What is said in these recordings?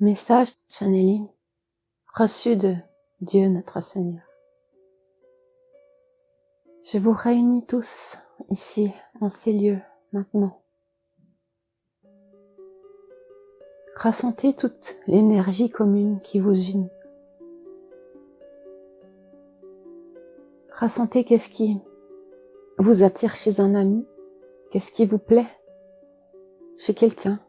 Message channeling reçu de Dieu notre Seigneur. Je vous réunis tous ici, en ces lieux, maintenant. Ressentez toute l'énergie commune qui vous unit. Ressentez qu'est-ce qui vous attire chez un ami, qu'est-ce qui vous plaît chez quelqu'un,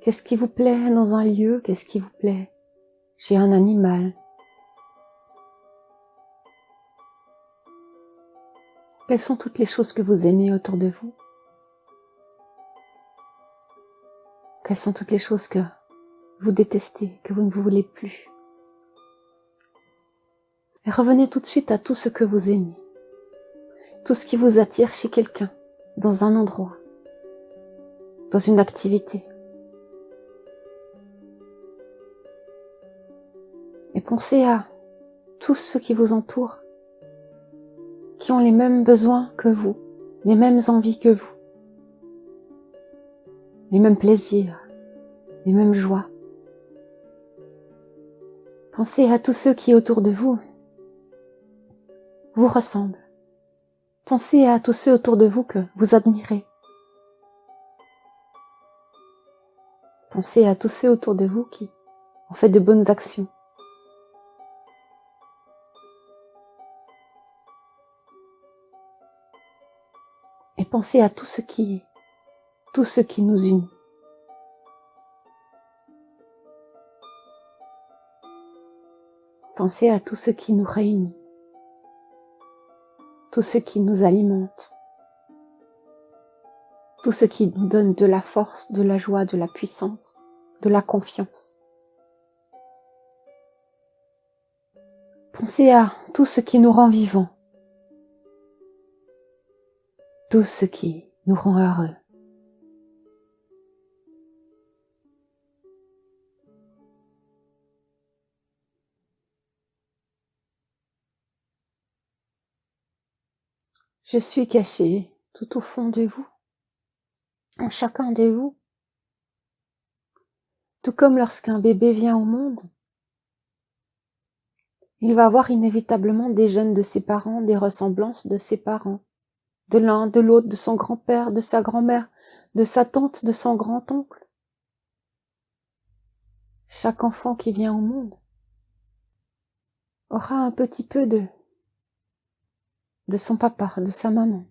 qu'est-ce qui vous plaît dans un lieu, qu'est-ce qui vous plaît chez un animal. Quelles sont toutes les choses que vous aimez autour de vous? Quelles sont toutes les choses que vous détestez, que vous ne voulez plus? Et revenez tout de suite à tout ce que vous aimez, tout ce qui vous attire chez quelqu'un, dans un endroit, dans une activité. Et pensez à tous ceux qui vous entourent, qui ont les mêmes besoins que vous, les mêmes envies que vous, les mêmes plaisirs, les mêmes joies. Pensez à tous ceux qui autour de vous vous ressemblent. Pensez à tous ceux autour de vous que vous admirez. Pensez à tous ceux autour de vous qui ont fait de bonnes actions. Et pensez à tout ce qui nous unit. Pensez à tout ce qui nous réunit, tout ce qui nous alimente, tout ce qui nous donne de la force, de la joie, de la puissance, de la confiance. Pensez à tout ce qui nous rend vivants, tout ce qui nous rend heureux. Je suis caché tout au fond de vous, en chacun de vous. Tout comme lorsqu'un bébé vient au monde, il va avoir inévitablement des gènes de ses parents, des ressemblances de ses parents, de l'un, de l'autre, de son grand-père, de sa grand-mère, de sa tante, de son grand-oncle. Chaque enfant qui vient au monde aura un petit peu de son papa, de sa maman.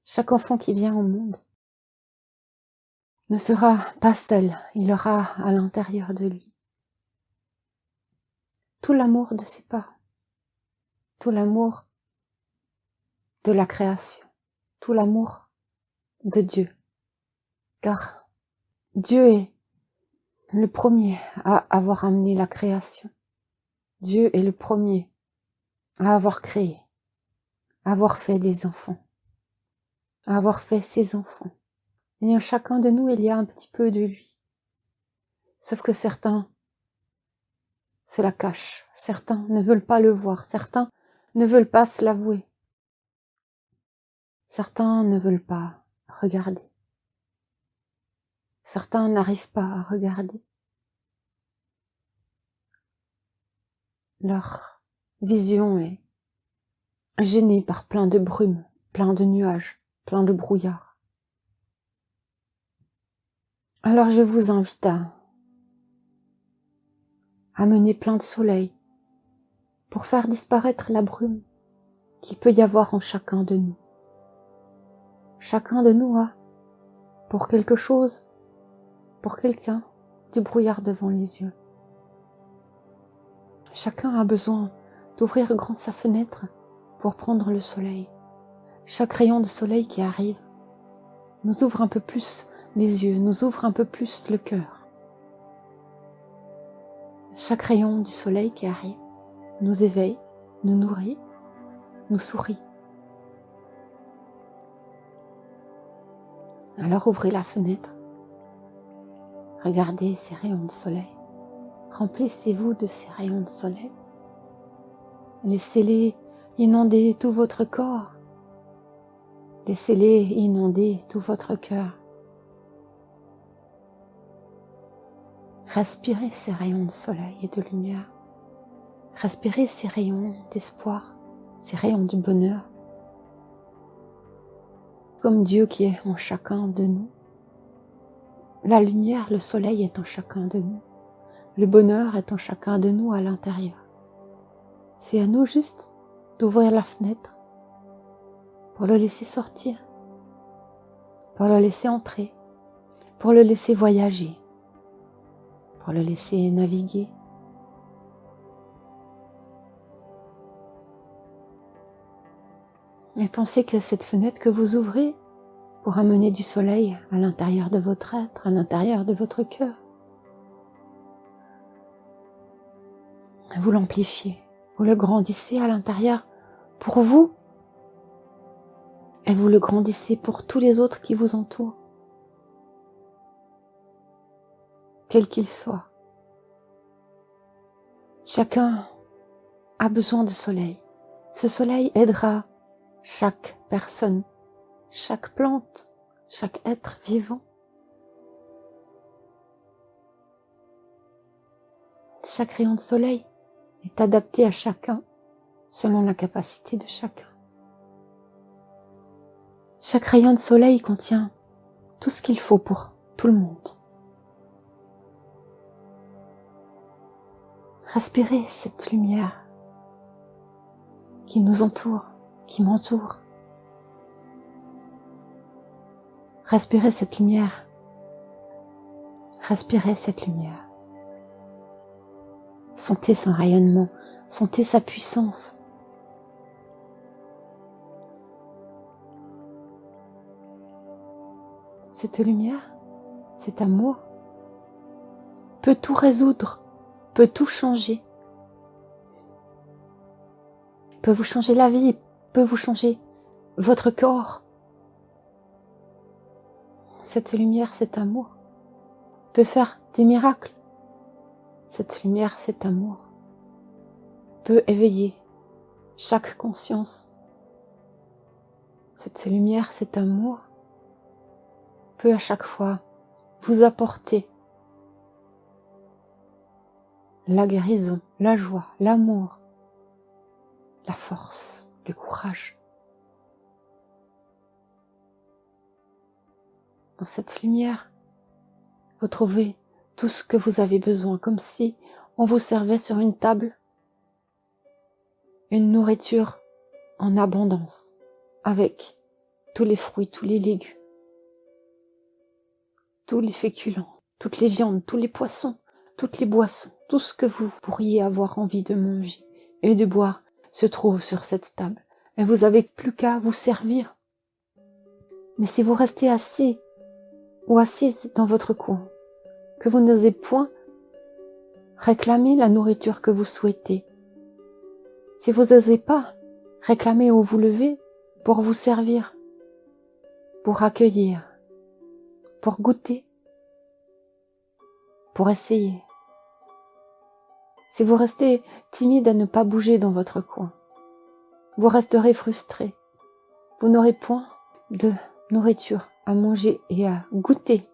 Chaque enfant qui vient au monde ne sera pas seul, il aura à l'intérieur de lui tout l'amour de ses parents, tout l'amour de la création, tout l'amour de Dieu. Car Dieu est le premier à avoir amené la création. Dieu est le premier à avoir créé, à avoir fait des enfants, à avoir fait ses enfants. Et en chacun de nous, il y a un petit peu de lui. Sauf que certains se la cachent, certains ne veulent pas le voir, certains ne veulent pas se l'avouer, certains ne veulent pas regarder, certains n'arrivent pas à regarder. Leur vision est gênée par plein de brume, plein de nuages, plein de brouillard. Alors je vous invite à mener plein de soleil pour faire disparaître la brume qu'il peut y avoir en chacun de nous. Chacun de nous a, pour quelque chose, pour quelqu'un, du brouillard devant les yeux. Chacun a besoin d'ouvrir grand sa fenêtre pour prendre le soleil. Chaque rayon de soleil qui arrive nous ouvre un peu plus les yeux, nous ouvre un peu plus le cœur. Chaque rayon du soleil qui arrive nous éveille, nous nourrit, nous sourit. Alors ouvrez la fenêtre, regardez ces rayons de soleil, remplissez-vous de ces rayons de soleil, laissez-les inonder tout votre corps, laissez-les inonder tout votre cœur. Respirez ces rayons de soleil et de lumière. Respirez ces rayons d'espoir, ces rayons du bonheur. Comme Dieu qui est en chacun de nous. La lumière, le soleil est en chacun de nous. Le bonheur est en chacun de nous à l'intérieur. C'est à nous juste d'ouvrir la fenêtre pour le laisser sortir, pour le laisser entrer, pour le laisser voyager, pour le laisser naviguer. Et pensez que cette fenêtre que vous ouvrez pour amener du soleil à l'intérieur de votre être, à l'intérieur de votre cœur. Vous l'amplifiez, vous le grandissez à l'intérieur pour vous et vous le grandissez pour tous les autres qui vous entourent, quels qu'ils soient. Chacun a besoin de soleil. Ce soleil aidera chaque personne, chaque plante, chaque être vivant. Chaque rayon de soleil est adapté à chacun selon la capacité de chacun. Chaque rayon de soleil contient tout ce qu'il faut pour tout le monde. Respirez cette lumière qui nous entoure, qui m'entoure. Respirez cette lumière. Respirez cette lumière. Sentez son rayonnement, sentez sa puissance. Cette lumière, cet amour, peut tout résoudre, peut tout changer. Peut vous changer la vie, peut vous changer votre corps. Cette lumière, cet amour, peut faire des miracles. Cette lumière, cet amour, peut éveiller chaque conscience. Cette lumière, cet amour, peut à chaque fois vous apporter la guérison, la joie, l'amour, la force, le courage. Dans cette lumière, vous trouvez tout ce que vous avez besoin, comme si on vous servait sur une table une nourriture en abondance, avec tous les fruits, tous les légumes, tous les féculents, toutes les viandes, tous les poissons, toutes les boissons, tout ce que vous pourriez avoir envie de manger et de boire se trouve sur cette table. Et vous n'avez plus qu'à vous servir. Mais si vous restez assis ou assise dans votre coin, que vous n'osez point réclamer la nourriture que vous souhaitez, si vous n'osez pas réclamer ou vous lever pour vous servir, pour accueillir, pour goûter, pour essayer, si vous restez timide à ne pas bouger dans votre coin, vous resterez frustré. Vous n'aurez point de nourriture à manger et à goûter.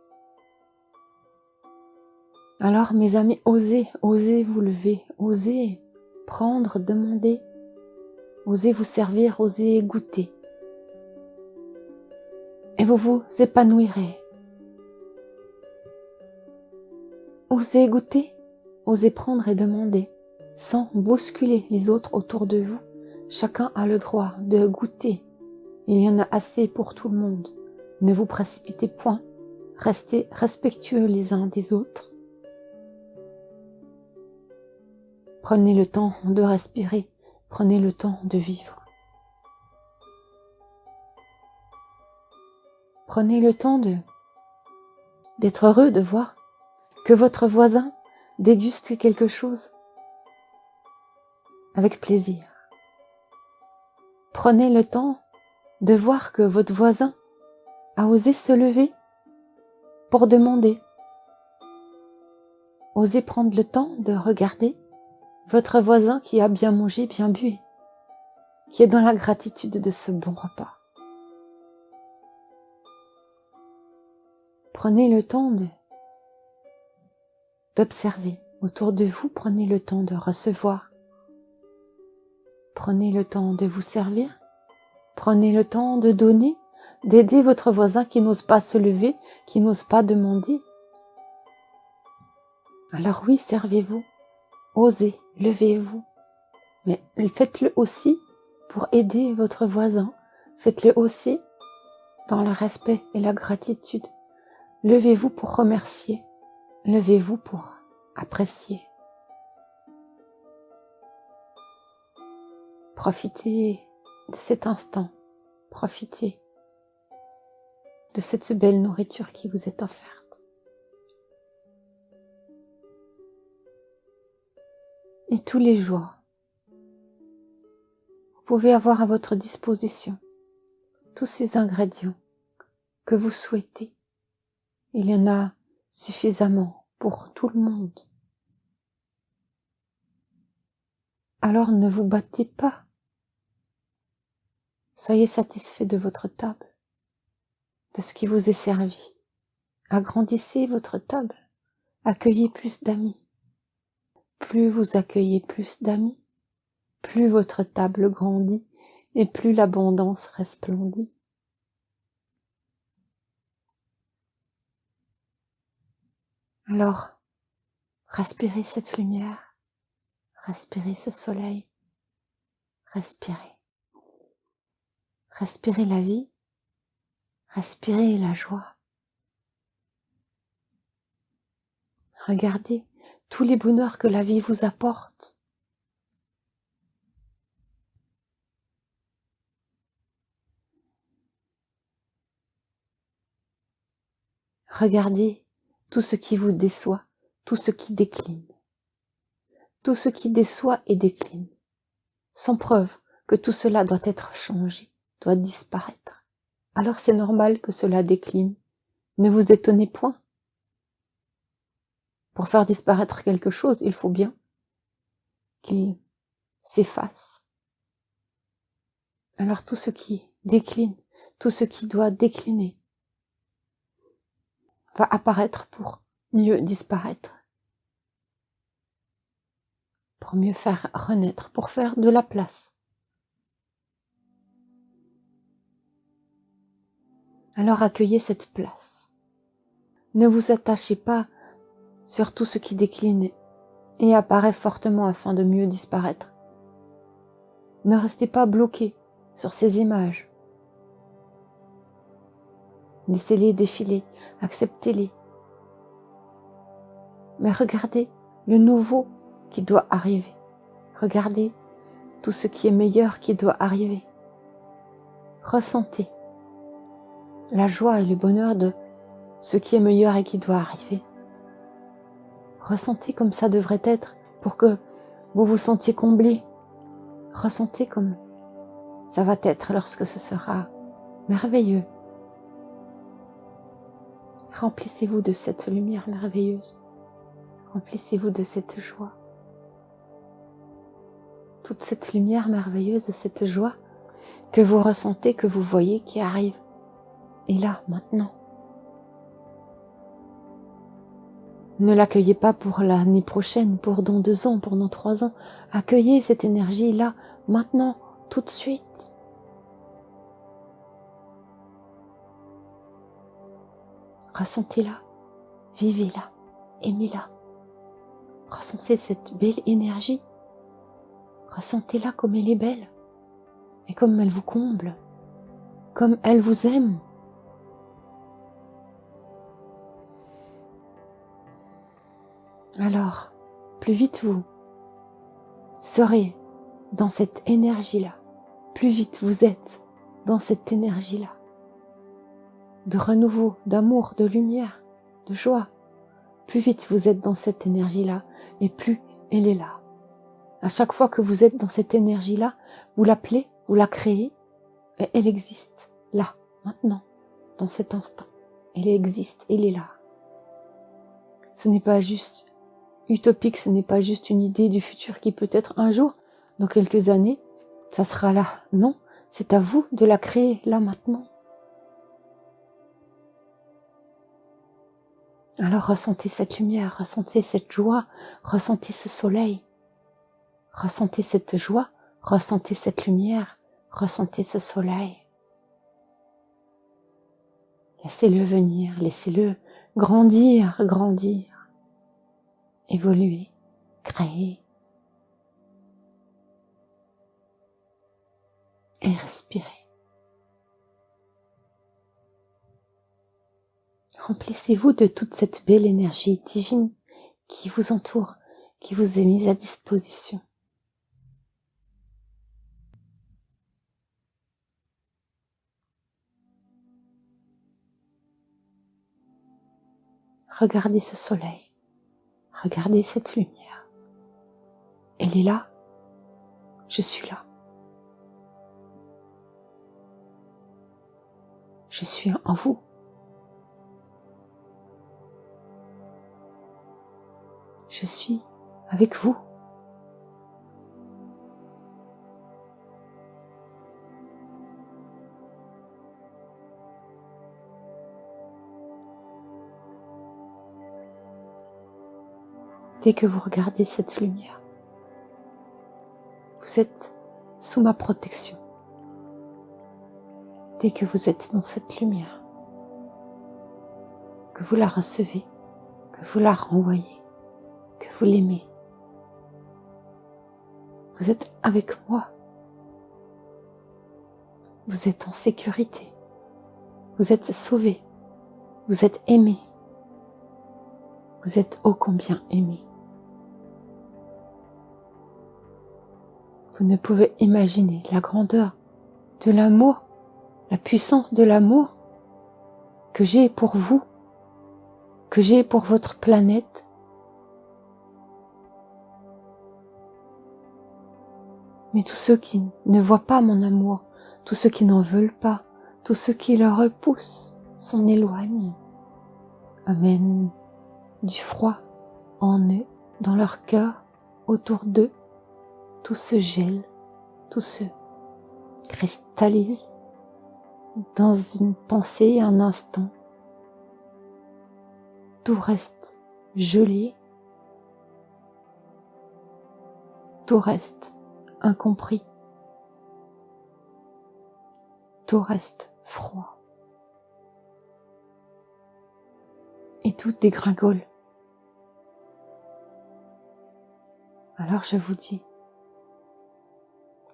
Alors, mes amis, osez vous lever, osez prendre, demander, osez vous servir, osez goûter. Et vous vous épanouirez. Osez goûter, osez prendre et demander, sans bousculer les autres autour de vous. Chacun a le droit de goûter. Il y en a assez pour tout le monde. Ne vous précipitez point. Restez respectueux les uns des autres. Prenez le temps de respirer. Prenez le temps de vivre. Prenez le temps d'être heureux de voir que votre voisin déguste quelque chose avec plaisir. Prenez le temps de voir que votre voisin a osé se lever pour demander. Osez prendre le temps de regarder votre voisin qui a bien mangé, bien bu, qui est dans la gratitude de ce bon repas. Prenez le temps d'observer autour de vous. Prenez le temps de recevoir. Prenez le temps de vous servir. Prenez le temps de donner, d'aider votre voisin qui n'ose pas se lever, qui n'ose pas demander. Alors oui, servez-vous. Osez, levez-vous. Mais faites-le aussi pour aider votre voisin. Faites-le aussi dans le respect et la gratitude. Levez-vous pour remercier. Levez-vous pour apprécier. Profitez de cet instant. Profitez de cette belle nourriture qui vous est offerte. Et tous les jours, vous pouvez avoir à votre disposition tous ces ingrédients que vous souhaitez. Il y en a suffisamment pour tout le monde. Alors ne vous battez pas. Soyez satisfait de votre table, de ce qui vous est servi. Agrandissez votre table. Accueillez plus d'amis. Plus vous accueillez plus d'amis, plus votre table grandit et plus l'abondance resplendit. Alors, respirez cette lumière, respirez ce soleil, respirez. Respirez la vie, respirez la joie. Regardez tous les bonheurs que la vie vous apporte. Regardez tout ce qui vous déçoit, tout ce qui décline. Tout ce qui déçoit et décline, sans preuve que tout cela doit être changé, doit disparaître. Alors c'est normal que cela décline. Ne vous étonnez point. Pour faire disparaître quelque chose, il faut bien qu'il s'efface. Alors tout ce qui décline, tout ce qui doit décliner, va apparaître pour mieux disparaître, pour mieux faire renaître, pour faire de la place. Alors accueillez cette place. Ne vous attachez pas sur tout ce qui décline et apparaît fortement afin de mieux disparaître. Ne restez pas bloqué sur ces images. Laissez-les défiler, acceptez-les. Mais regardez le nouveau qui doit arriver. Regardez tout ce qui est meilleur qui doit arriver. Ressentez la joie et le bonheur de ce qui est meilleur et qui doit arriver. Ressentez comme ça devrait être pour que vous vous sentiez comblé. Ressentez comme ça va être lorsque ce sera merveilleux. Remplissez-vous de cette lumière merveilleuse. Remplissez-vous de cette joie. Toute cette lumière merveilleuse, cette joie que vous ressentez, que vous voyez qui arrive. Et là, maintenant. Ne l'accueillez pas pour l'année prochaine, pour dans 2 ans, pour dans 3 ans. Accueillez cette énergie-là, maintenant, tout de suite. Ressentez-la, vivez-la, aimez-la. Ressentez cette belle énergie. Ressentez-la comme elle est belle. Et comme elle vous comble. Comme elle vous aime. Alors, plus vite vous serez dans cette énergie-là, plus vite vous êtes dans cette énergie-là, de renouveau, d'amour, de lumière, de joie, plus vite vous êtes dans cette énergie-là, et plus elle est là. À chaque fois que vous êtes dans cette énergie-là, vous l'appelez, vous la créez, et elle existe, là, maintenant, dans cet instant. Elle existe, elle est là. Ce n'est pas juste utopique, ce n'est pas juste une idée du futur qui peut-être un jour, dans quelques années, ça sera là. Non, c'est à vous de la créer là maintenant. Alors ressentez cette lumière, ressentez cette joie, ressentez ce soleil, ressentez cette joie, ressentez cette lumière, ressentez ce soleil. Laissez-le venir, laissez-le grandir, grandir, évoluer, créer et respirer. Remplissez-vous de toute cette belle énergie divine qui vous entoure, qui vous est mise à disposition. Regardez ce soleil, regardez cette lumière. Elle est là, je suis là. Je suis en vous. Je suis avec vous. Dès que vous regardez cette lumière, vous êtes sous ma protection. Dès que vous êtes dans cette lumière, que vous la recevez, que vous la renvoyez, que vous l'aimez, vous êtes avec moi. Vous êtes en sécurité. Vous êtes sauvé. Vous êtes aimé. Vous êtes ô combien aimé. Vous ne pouvez imaginer la grandeur de l'amour, la puissance de l'amour que j'ai pour vous, que j'ai pour votre planète. Mais tous ceux qui ne voient pas mon amour, tous ceux qui n'en veulent pas, tous ceux qui le repoussent, s'en éloignent, amènent du froid en eux, dans leur cœur, autour d'eux. Tout se gèle, tout se cristallise dans une pensée, un instant. Tout reste gelé, tout reste incompris, tout reste froid. Et tout dégringole. Alors je vous dis,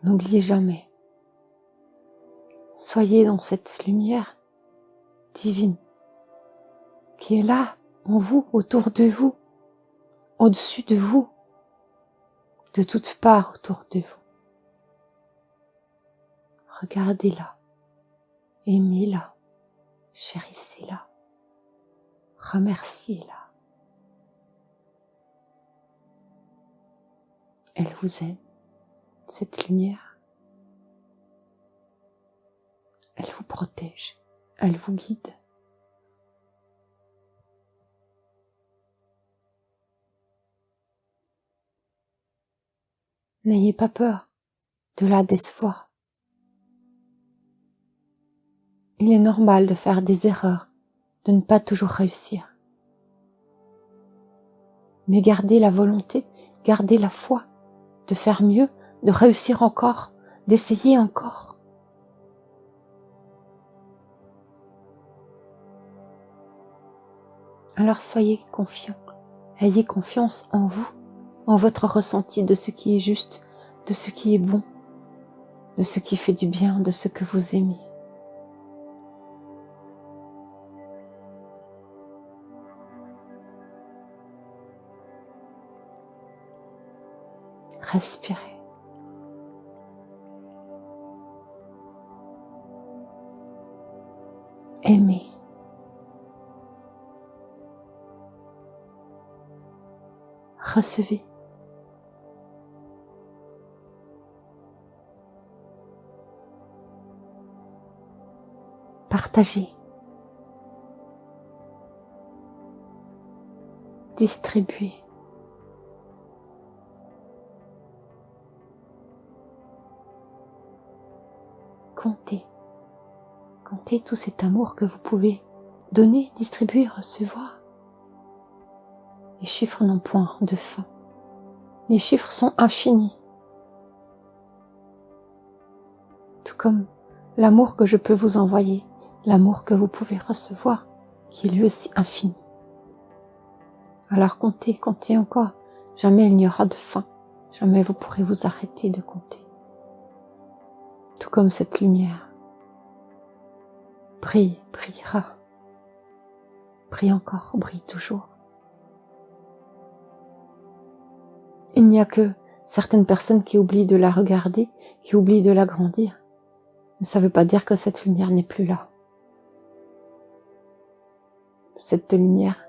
n'oubliez jamais, soyez dans cette lumière divine qui est là, en vous, autour de vous, au-dessus de vous, de toutes parts autour de vous. Regardez-la, aimez-la, chérissez-la, remerciez-la. Elle vous aime, cette lumière. Elle vous protège, elle vous guide. N'ayez pas peur de la décevoir. Il est normal de faire des erreurs, de ne pas toujours réussir. Mais gardez la volonté, gardez la foi de faire mieux, de réussir encore, d'essayer encore. Alors soyez confiants, ayez confiance en vous, en votre ressenti de ce qui est juste, de ce qui est bon, de ce qui fait du bien, de ce que vous aimez. Respirez. Aimez. Recevez. Partagez. Distribuez. Comptez. Comptez tout cet amour que vous pouvez donner, distribuer, recevoir. Les chiffres n'ont point de fin. Les chiffres sont infinis. Tout comme l'amour que je peux vous envoyer, l'amour que vous pouvez recevoir, qui est lui aussi infini. Alors comptez, comptez encore. Jamais il n'y aura de fin. Jamais vous pourrez vous arrêter de compter. Tout comme cette lumière brille, brillera. Brille encore, brille toujours. Il n'y a que certaines personnes qui oublient de la regarder, qui oublient de l'agrandir. Mais ça ne veut pas dire que cette lumière n'est plus là. Cette lumière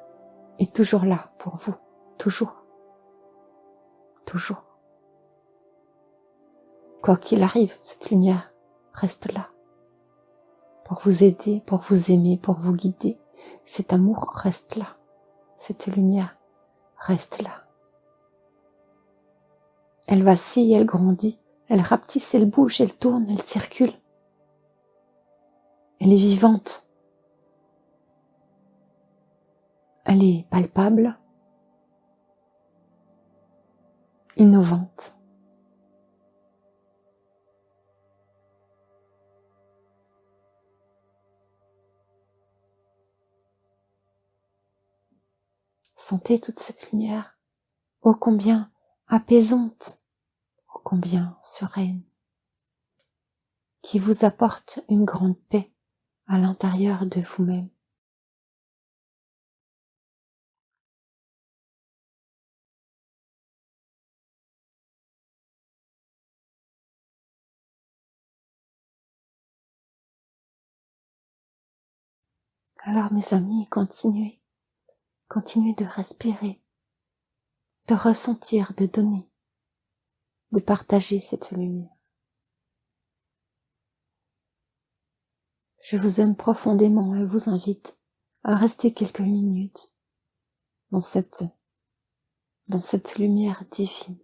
est toujours là pour vous, toujours, toujours. Quoi qu'il arrive, cette lumière reste là. Pour vous aider, pour vous aimer, pour vous guider. Cet amour reste là. Cette lumière reste là. Elle vacille, elle grandit, elle rapetisse, elle bouge, elle tourne, elle circule. Elle est vivante. Elle est palpable, innovante. Sentez toute cette lumière, ô combien apaisante, ô combien sereine, qui vous apporte une grande paix à l'intérieur de vous-même. Alors mes amis, continuez, continuez de respirer, de ressentir, de donner, de partager cette lumière. Je vous aime profondément et vous invite à rester quelques minutes dans cette lumière divine,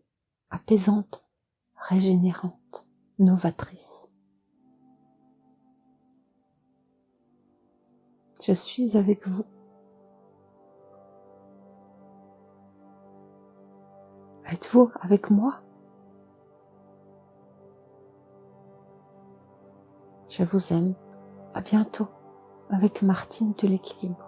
apaisante, régénérante, novatrice. Je suis avec vous. Êtes-vous avec moi? Je vous aime. À bientôt avec Martine de l'équilibre.